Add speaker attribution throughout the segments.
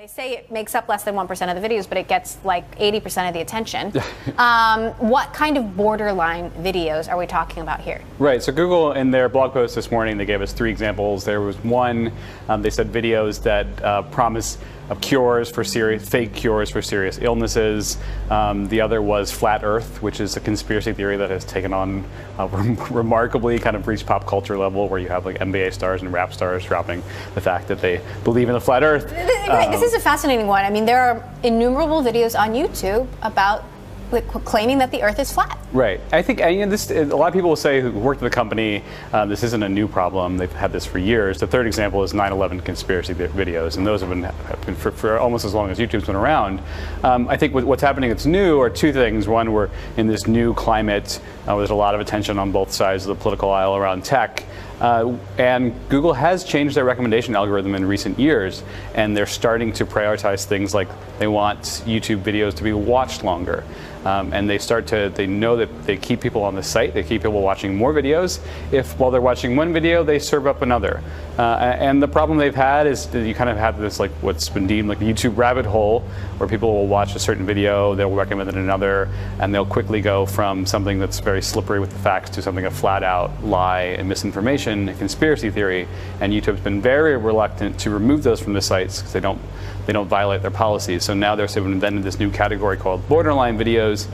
Speaker 1: They say it makes up less than 1% of the videos, but it gets like 80% of the attention. What kind of borderline videos are we talking about here?
Speaker 2: Right, so Google, in their blog post this morning, they gave us 3 examples. There was one, they said videos that promise cures for fake cures for serious illnesses. The other was Flat Earth, which is a conspiracy theory that has taken on remarkably kind of reached pop culture level, where you have like NBA stars and rap stars dropping the fact that they believe in the flat Earth.
Speaker 1: This is a fascinating one. I mean, there are innumerable videos on YouTube about claiming that the Earth is flat.
Speaker 2: Right. I think a lot of people will say who worked at the company, this isn't a new problem. They've had this for years. The third example is 9/11 conspiracy videos, and those have been for almost as long as YouTube's been around. I think what's happening that's new are 2 things. One, we're in this new climate where there's a lot of attention on both sides of the political aisle around tech. And Google has changed their recommendation algorithm in recent years, and they're starting to prioritize things like they want YouTube videos to be watched longer. And they know that they keep people on the site, they keep people watching more videos if while they're watching one video they serve up another. And the problem they've had is that you kind of have this like what's been deemed like the YouTube rabbit hole, where people will watch a certain video, they'll recommend it another, and they'll quickly go from something that's very slippery with the facts to something a flat out lie and misinformation, a conspiracy theory. And YouTube's been very reluctant to remove those from the sites because they don't violate their policies. So now they've invented this new category called borderline videos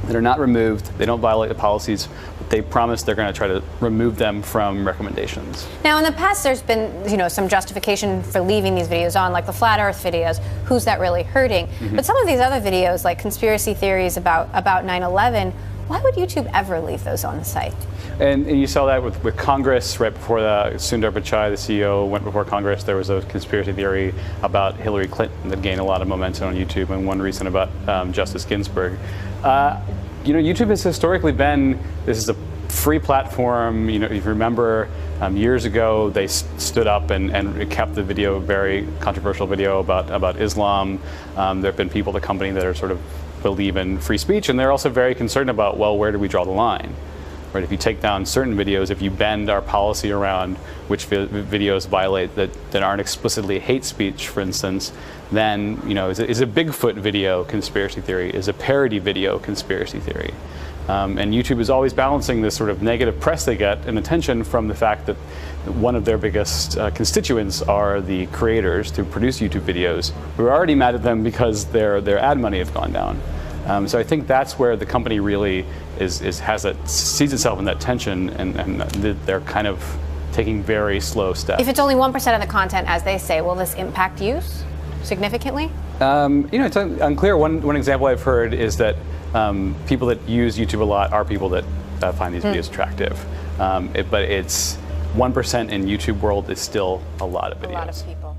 Speaker 2: that are not removed, they don't violate the policies, but they promise they're going to try to remove them from recommendations.
Speaker 1: Now, in the past, there's been some justification for leaving these videos on, like the Flat Earth videos. Who's that really hurting? Mm-hmm. But some of these other videos, like conspiracy theories about 9/11, why would YouTube ever leave those on the site?
Speaker 2: And you saw that with Congress right before Sundar Pichai, the CEO, went before Congress. There was a conspiracy theory about Hillary Clinton that gained a lot of momentum on YouTube, and one recent about Justice Ginsburg. YouTube has historically been, this is a free platform. If you remember, years ago they stood up and kept the video, very controversial video about Islam. There have been people at the company that are sort of believe in free speech, and they're also very concerned about, well, where do we draw the line? Right, if you take down certain videos, if you bend our policy around which videos violate that aren't explicitly hate speech, for instance, then is a Bigfoot video conspiracy theory? Is a parody video conspiracy theory? And YouTube is always balancing this sort of negative press they get and attention from the fact that one of their biggest constituents are the creators who produce YouTube videos, who are already mad at them because their ad money have gone down. So I think that's where the company really sees itself in that tension, and they're kind of taking very slow steps.
Speaker 1: If it's only 1% of the content, as they say, will this impact use significantly?
Speaker 2: It's unclear. One example I've heard is that people that use YouTube a lot are people that find these videos attractive. But it's 1% in YouTube world is still a lot of videos.
Speaker 1: A lot of people.